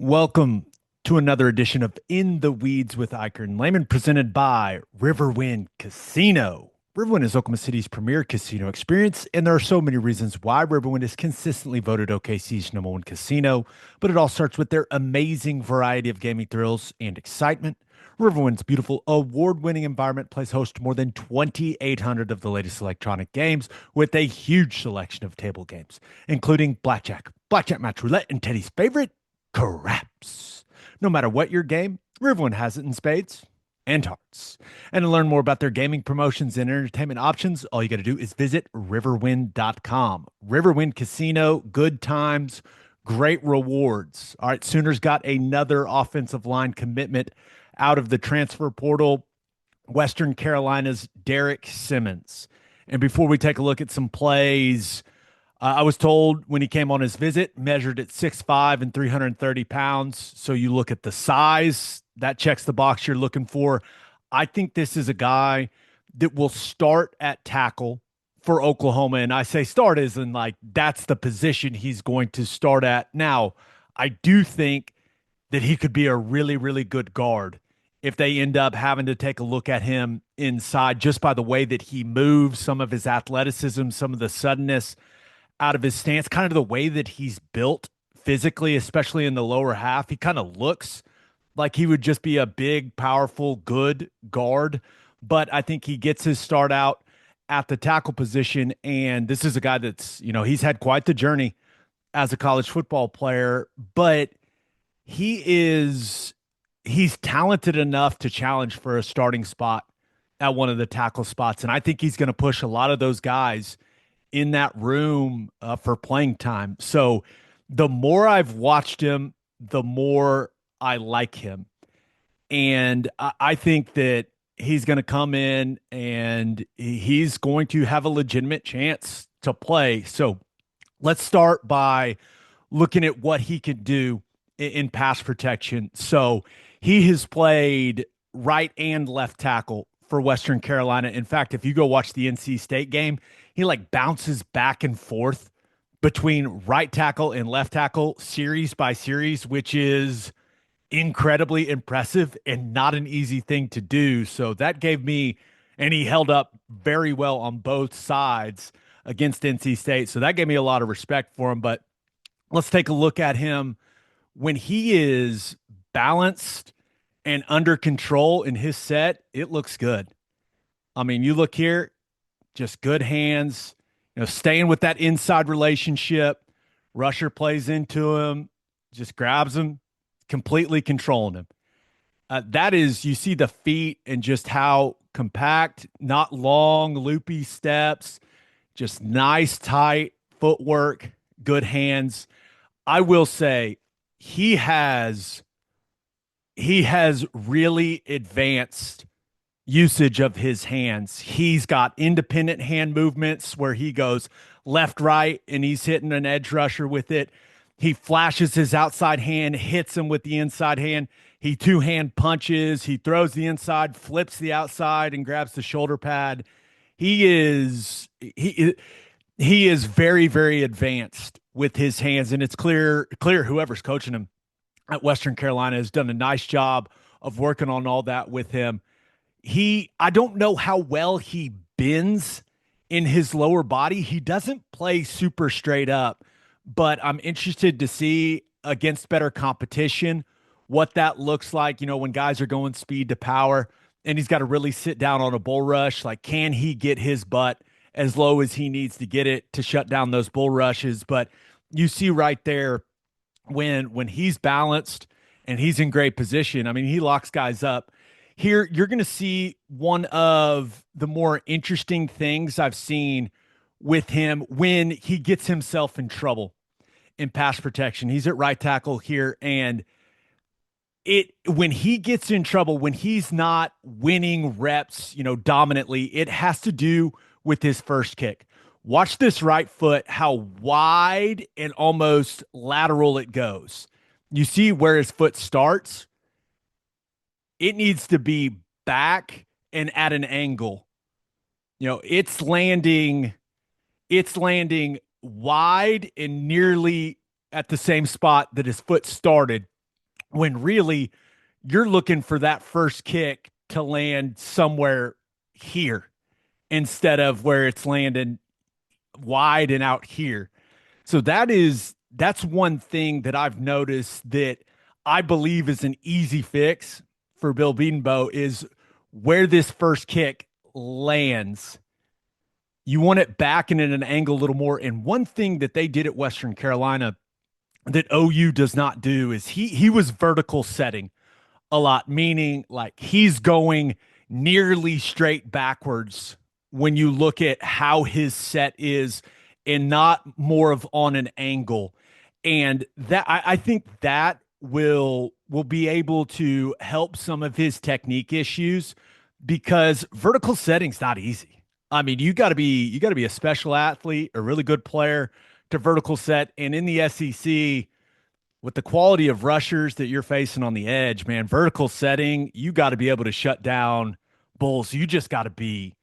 Welcome to another edition of In the Weeds with Ikard and Lehman, presented by Riverwind Casino. Riverwind is Oklahoma City's premier casino experience, and there are so many reasons why Riverwind is consistently voted OKC's #1 casino, but it all starts with their amazing variety of gaming thrills and excitement. Riverwind's beautiful, award-winning environment plays host to more than 2,800 of the latest electronic games with a huge selection of table games, including blackjack match roulette, and Teddy's favorite, craps. No matter what your game, Riverwind has it in spades and hearts. And to learn more about their gaming promotions and entertainment options, all you got to do is visit riverwind.com. Riverwind Casino, good times, great rewards. All right, Sooners got another offensive line commitment out of the transfer portal, Western Carolina's Derek Simmons. And before we take a look at some plays, I was told when he came on his visit, measured at 6'5" and 330 pounds. So you look at the size, that checks the box you're looking for. I think this is a guy that will start at tackle for Oklahoma. And I say start as in like that's the position he's going to start at. Now, I do think that he could be a really, really good guard if they end up having to take a look at him inside just by the way that he moves, some of his athleticism, some of the suddenness out of his stance, kind of the way that he's built physically, especially in the lower half. He kind of looks like he would just be a big, powerful, good guard. But I think he gets his start out at the tackle position. And this is a guy that's, he's had quite the journey as a college football player, but he's talented enough to challenge for a starting spot at one of the tackle spots. And I think he's going to push a lot of those guys in that room for playing time. So the more I've watched him, the more I like him. And I think that he's going to come in and he's going to have a legitimate chance to play. So let's start by looking at what he can do in pass protection. So he has played right and left tackle for Western Carolina. In fact, if you go watch the NC State game, he like bounces back and forth between right tackle and left tackle series by series, which is incredibly impressive and not an easy thing to do. So that gave me, and he held up very well on both sides against NC State. So that gave me a lot of respect for him. But let's take a look at him when he is balanced and under control in his set. It looks good. I mean, you look here, just good hands, staying with that inside relationship. Rusher plays into him, just grabs him, completely controlling him. That is, you see the feet and just how compact, not long, loopy steps, just nice, tight footwork, good hands. I will say he has really advanced usage of his hands. He's got independent hand movements where he goes left, right, and he's hitting an edge rusher with it. He flashes his outside hand, hits him with the inside hand. He two-hand punches. He throws the inside, flips the outside, and grabs the shoulder pad. He is very, very advanced with his hands, and it's clear whoever's coaching him at Western Carolina has done a nice job of working on all that with him. I don't know how well he bends in his lower body. He doesn't play super straight up, but I'm interested to see against better competition what that looks like, when guys are going speed to power and he's got to really sit down on a bull rush. Like, can he get his butt as low as he needs to get it to shut down those bull rushes? But you see right there when he's balanced and he's in great position, I mean, he locks guys up. Here, you're going to see one of the more interesting things I've seen with him when he gets himself in trouble in pass protection. He's at right tackle here, and when he gets in trouble, when he's not winning reps, dominantly, it has to do with his first kick. Watch this right foot, how wide and almost lateral it goes. You see where his foot starts? It needs to be back and at an angle. It's landing wide and nearly at the same spot that his foot started when really you're looking for that first kick to land somewhere here instead of where it's landing wide and out here. So that's one thing that I've noticed that I believe is an easy fix for Bill Bedenbaugh is where this first kick lands. You want it back and in an angle a little more. And one thing that they did at Western Carolina that OU does not do is he was vertical setting a lot, meaning like he's going nearly straight backwards when you look at how his set is and not more of on an angle. And that I think that will be able to help some of his technique issues because vertical setting's not easy. I mean, you got to be a special athlete, a really good player to vertical set. And in the SEC, with the quality of rushers that you're facing on the edge, man, vertical setting, you got to be able to shut down bulls. You got to be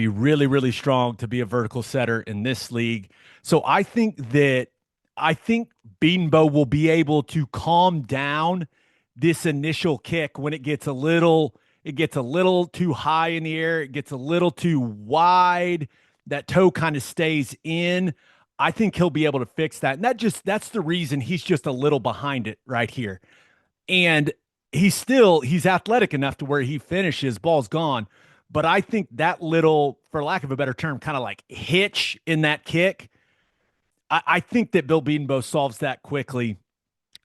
really, really strong to be a vertical setter in this league. So I think Beanbo will be able to calm down this initial kick when it gets a little too high in the air, it gets a little too wide, that toe kind of stays in. I think he'll be able to fix that. And that's the reason he's just a little behind it right here. And he's athletic enough to where he finishes, ball's gone. But I think that little, for lack of a better term, kind of like hitch in that kick, I think that Bill Bedenbaugh solves that quickly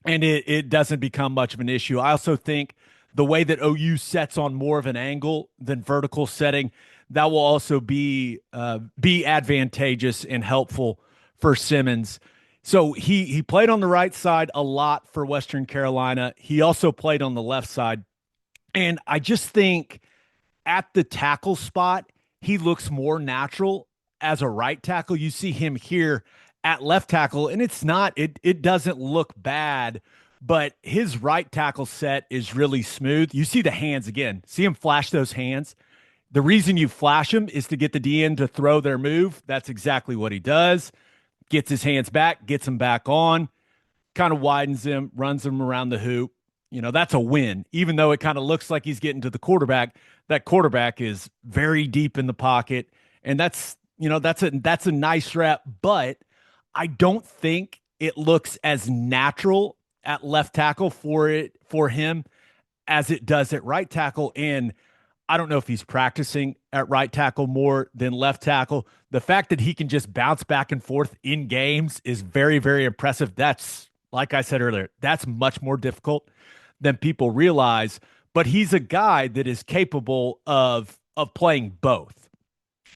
and it doesn't become much of an issue. I also think the way that OU sets on more of an angle than vertical setting, that will also be advantageous and helpful for Simmons. So he played on the right side a lot for Western Carolina. He also played on the left side. And I just think at the tackle spot, he looks more natural as a right tackle. You see him here at left tackle, and it doesn't look bad, but his right tackle set is really smooth. You see the hands again. See him flash those hands. The reason you flash them is to get the DN to throw their move. That's exactly what he does. Gets his hands back, gets them back on, kind of widens him, runs him around the hoop. That's a win. Even though it kind of looks like he's getting to the quarterback, that quarterback is very deep in the pocket. And that's a nice rep, but I don't think it looks as natural at left tackle for him as it does at right tackle. And I don't know if he's practicing at right tackle more than left tackle. The fact that he can just bounce back and forth in games is very, very impressive. That's, like I said earlier, that's much more difficult than people realize. But he's a guy that is capable of playing both.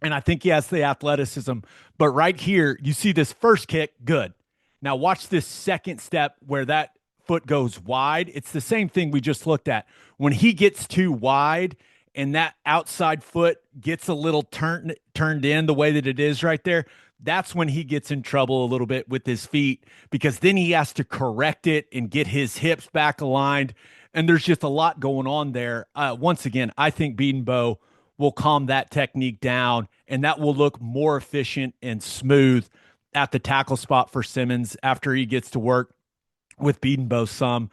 And I think he has the athleticism. But right here, you see this first kick, good. Now watch this second step where that foot goes wide. It's the same thing we just looked at. When he gets too wide and that outside foot gets a little turned in the way that it is right there, that's when he gets in trouble a little bit with his feet because then he has to correct it and get his hips back aligned. And there's just a lot going on there. Once again, I think Bedenbaugh will calm that technique down, and that will look more efficient and smooth at the tackle spot for Simmons after he gets to work with Bedenbaugh some.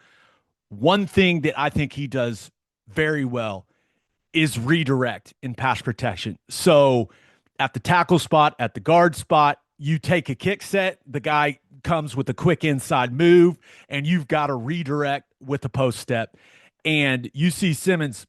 One thing that I think he does very well is redirect in pass protection. So at the tackle spot, at the guard spot, you take a kick set, the guy comes with a quick inside move, and you've got to redirect with a post step. And you see Simmons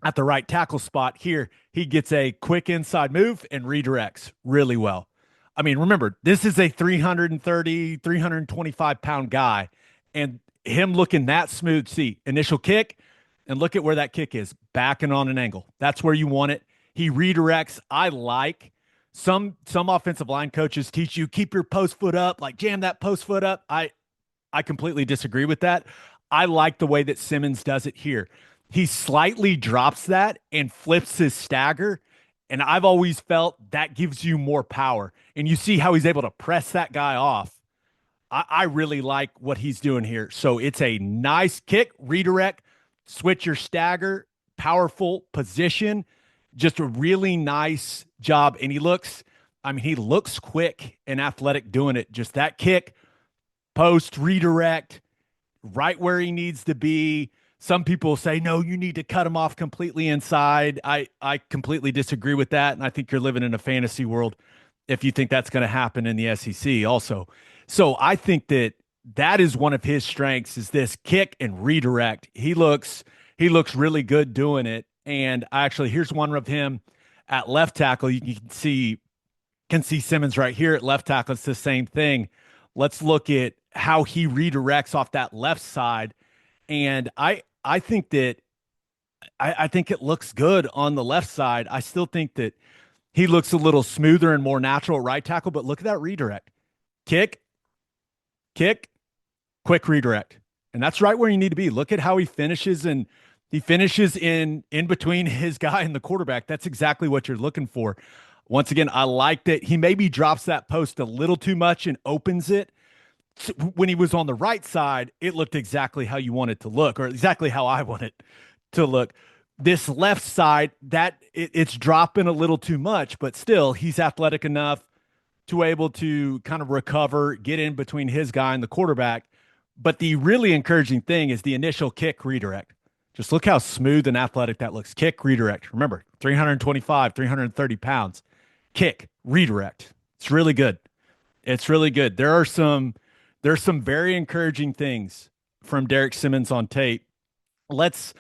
at the right tackle spot here, he gets a quick inside move and redirects really well. I mean, remember, this is a 330, 325-pound guy, and him looking that smooth, see, initial kick, and look at where that kick is, backing on an angle. That's where you want it. He redirects. I like some offensive line coaches teach you keep your post foot up, like jam that post foot up. I completely disagree with that. I like the way that Simmons does it here. He slightly drops that and flips his stagger. And I've always felt that gives you more power. And you see how he's able to press that guy off. I really like what he's doing here. So it's a nice kick, redirect, switch your stagger, powerful position. Just a really nice job. And he looks quick and athletic doing it. Just that kick, post, redirect, right where he needs to be. Some people say, no, you need to cut him off completely inside. I completely disagree with that. And I think you're living in a fantasy world if you think that's going to happen in the SEC also. So I think that that is one of his strengths is this kick and redirect. He looks really good doing it. And actually, here's one of him at left tackle. You can see Simmons right here at left tackle. It's the same thing. Let's look at how he redirects off that left side. And I think that I think it looks good on the left side. I still think that he looks a little smoother and more natural at right tackle, but look at that redirect. Kick, kick, quick redirect. And that's right where you need to be. Look at how he finishes, and he finishes in between his guy and the quarterback. That's exactly what you're looking for. Once again, I like that he maybe drops that post a little too much and opens it. When he was on the right side, it looked exactly how you want it to look, or exactly how I want it to look. This left side, it's dropping a little too much, but still, he's athletic enough to able to kind of recover, get in between his guy and the quarterback. But the really encouraging thing is the initial kick redirect. Just look how smooth and athletic that looks. Kick redirect. Remember, 325, 330 pounds. Kick redirect. It's really good. It's really good. There's some very encouraging things from Derek Simmons on tape. Let's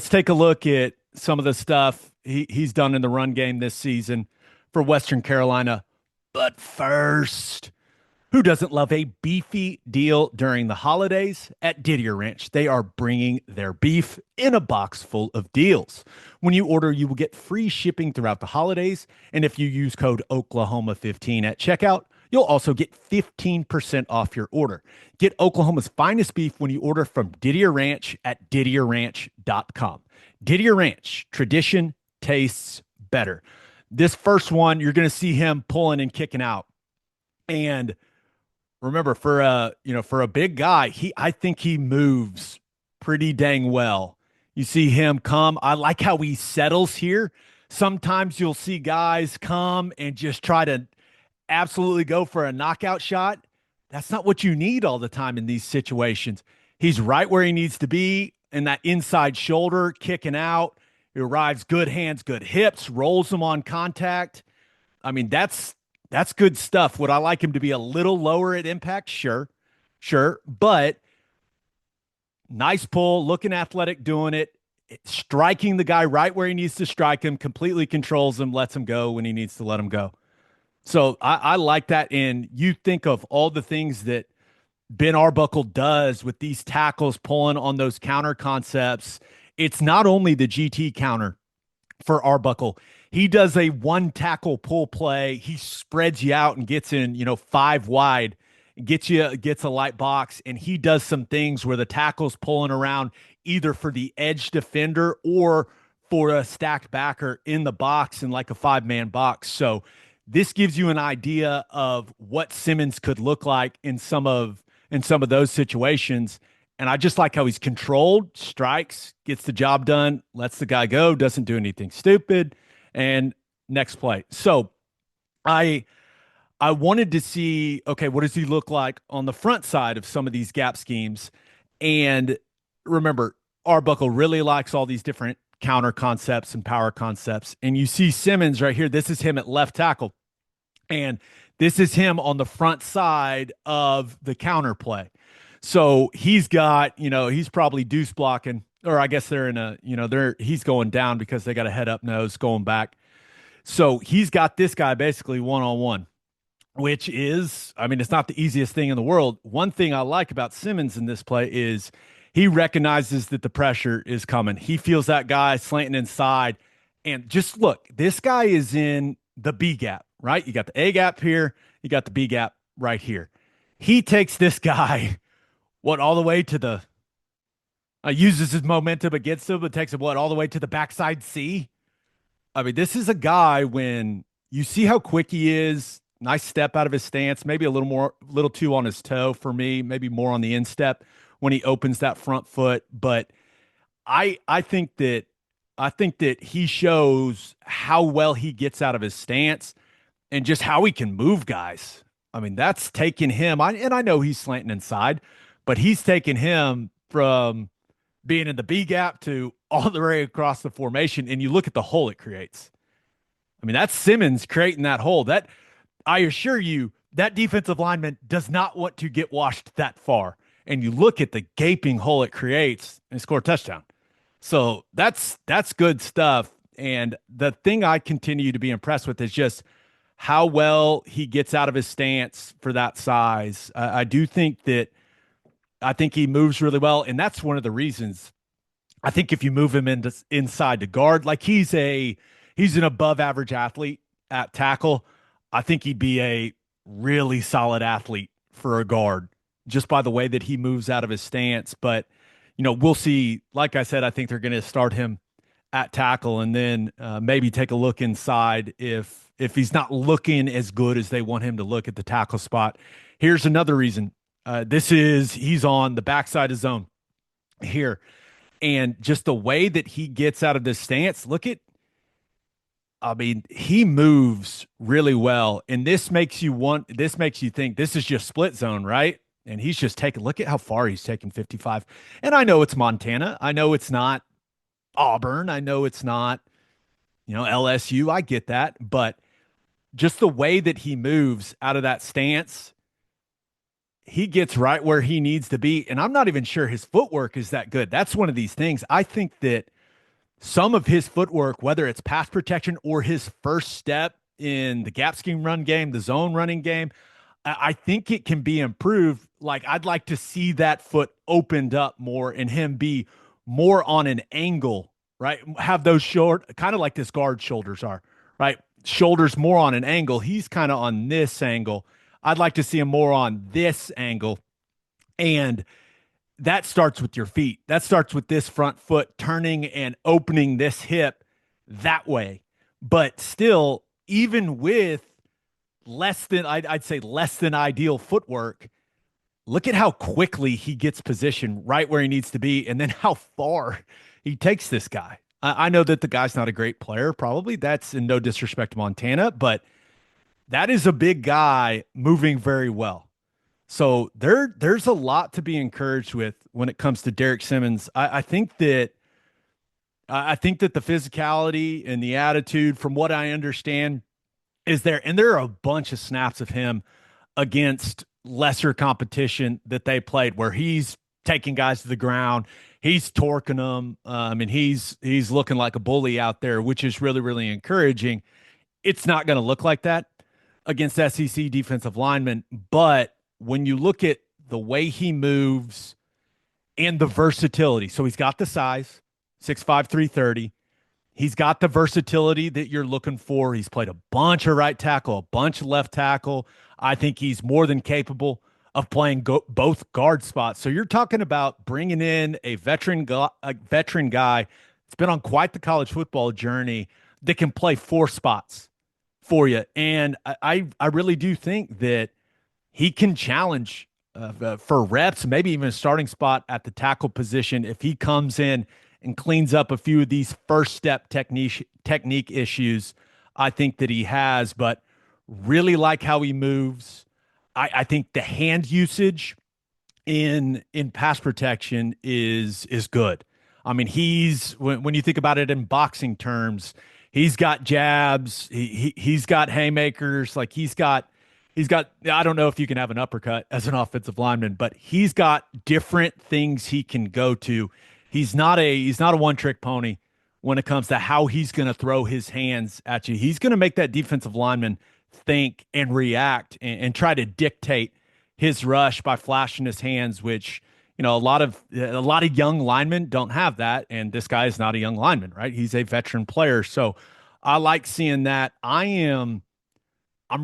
take a look at some of the stuff he's done in the run game this season for Western Carolina. But first, who doesn't love a beefy deal during the holidays? At Didier Ranch, they are bringing their beef in a box full of deals. When you order, you will get free shipping throughout the holidays. And if you use code Oklahoma15 at checkout, you'll also get 15% off your order. Get Oklahoma's finest beef when you order from Didier Ranch at DidierRanch.com. Didier Ranch, tradition tastes better. This first one, you're going to see him pulling and kicking out. And remember, for a big guy, I think he moves pretty dang well. You see him come. I like how he settles here. Sometimes you'll see guys come and just try to absolutely go for a knockout shot. That's not what you need all the time in these situations. He's right where he needs to be in that inside shoulder, kicking out. He arrives good hands, good hips, rolls them on contact. I mean, that's good stuff. Would I like him to be a little lower at impact? Sure. But nice pull, looking athletic doing it, striking the guy right where he needs to strike him, completely controls him, lets him go when he needs to let him go. So I like that. And you think of all the things that Ben Arbuckle does with these tackles pulling on those counter concepts. It's not only the GT counter for Arbuckle. He does a one tackle pull play. He spreads you out and gets in, 5 wide, gets a light box. And he does some things where the tackle's pulling around either for the edge defender or for a stacked backer in the box in like a 5-man box. So this gives you an idea of what Simmons could look like in some of those situations. And I just like how he's controlled, strikes, gets the job done, lets the guy go, doesn't do anything stupid, and next play. So I wanted to see, okay, what does he look like on the front side of some of these gap schemes? And remember, Arbuckle really likes all these different counter concepts and power concepts. And you see Simmons right here. This is him at left tackle. And this is him on the front side of the counter play. So he's got, he's probably deuce blocking, or I guess they're in he's going down because they got a head up nose going back. So he's got this guy basically one-on-one, which is, it's not the easiest thing in the world. One thing I like about Simmons in this play is he recognizes that the pressure is coming. He feels that guy slanting inside. And just look, this guy is in the B gap, right? You got the A gap here. You got the B gap right here. He takes this guy, all the way to the, uses his momentum against him, but takes him, all the way to the backside C? This is a guy when you see how quick he is, nice step out of his stance, maybe a little too on his toe for me, maybe more on the instep when he opens that front foot. But I think that he shows how well he gets out of his stance and just how he can move guys. That's taking him. I know he's slanting inside, but he's taken him from being in the B gap to all the way across the formation. And you look at the hole it creates. I mean, that's Simmons creating that hole. That I assure you, that defensive lineman does not want to get washed that far. And you look at the gaping hole it creates and score a touchdown. So that's good stuff. And the thing I continue to be impressed with is just how well he gets out of his stance for that size. I do think that I think he moves really well, and that's one of the reasons. I think if you move him into inside the guard, like he's an above average athlete at tackle. I think he'd be a really solid athlete for a guard just by the way that he moves out of his stance. But we'll see. Like I said, I think they're going to start him at tackle and then maybe take a look inside if he's not looking as good as they want him to look at the tackle spot. Here's another reason. He's on the backside of zone here. And just the way that he gets out of this stance, I mean, he moves really well. And this makes you think this is just split zone, right? And he's just look at how far he's taken 55. And I know it's Montana. I know it's not Auburn. I know it's not, LSU. I get that. But just the way that he moves out of that stance, he gets right where he needs to be. And I'm not even sure his footwork is that good. That's one of these things. I think that some of his footwork, whether it's pass protection or his first step in the gap scheme run game, the zone running game, I think it can be improved. Like, I'd like to see that foot opened up more and him be more on an angle, right? Have those short, kind of like this guard shoulders are, right? Shoulders more on an angle. He's kind of on this angle. I'd like to see him more on this angle. And that starts with your feet. That starts with this front foot turning and opening this hip that way. But still, even with I'd say less than ideal footwork, look at how quickly he gets positioned right where he needs to be, and then how far he takes this guy. I know that the guy's not a great player, probably. That's in no disrespect to Montana, but that is a big guy moving very well. So there's a lot to be encouraged with when it comes to Derek Simmons. I think that the physicality and the attitude, from what I understand, is there. And there are a bunch of snaps of him against lesser competition that they played where he's taking guys to the ground. He's torquing them. And he's looking like a bully out there, which is really, really encouraging. It's not going to look like that against SEC defensive linemen. But when you look at the way he moves and the versatility, so he's got the size, 6'5", 330. He's got the versatility that you're looking for. He's played a bunch of right tackle, a bunch of left tackle. I think he's more than capable of playing both guard spots. So you're talking about bringing in a veteran guy that's been on quite the college football journey that can play four spots for you. And I really do think that he can challenge for reps, maybe even a starting spot at the tackle position if he comes in and cleans up a few of these first step technique issues I think that he has, but really like how he moves. I think the hand usage in pass protection is good. I mean, when you think about it in boxing terms, he's got jabs, he's got haymakers, like he's got I don't know if you can have an uppercut as an offensive lineman, but he's got different things he can go to. He's not a one-trick pony when it comes to how he's going to throw his hands at you. He's going to make that defensive lineman think and react and try to dictate his rush by flashing his hands, which, a lot of young linemen don't have that, and this guy is not a young lineman, right? He's a veteran player. So I like seeing that. I'm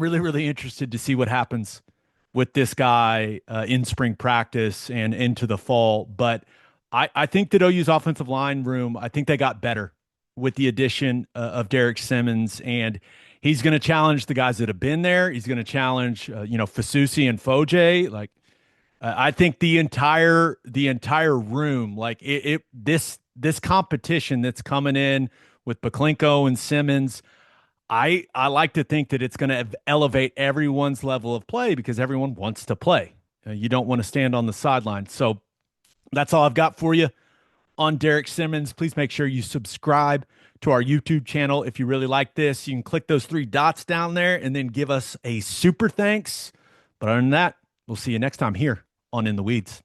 really, really interested to see what happens with this guy in spring practice and into the fall. But I think that OU's offensive line room, I think they got better with the addition of Derek Simmons, and he's going to challenge the guys that have been there. He's going to challenge, Fasusi and Foje. Like, I think the entire room, like this competition that's coming in with Baklenko and Simmons, I like to think that it's going to elevate everyone's level of play because everyone wants to play. You don't want to stand on the sideline. So that's all I've got for you on Derek Simmons. Please make sure you subscribe to our YouTube channel if you really like this. You can click those three dots down there and then give us a super thanks. But other than that, we'll see you next time here on In the Weeds.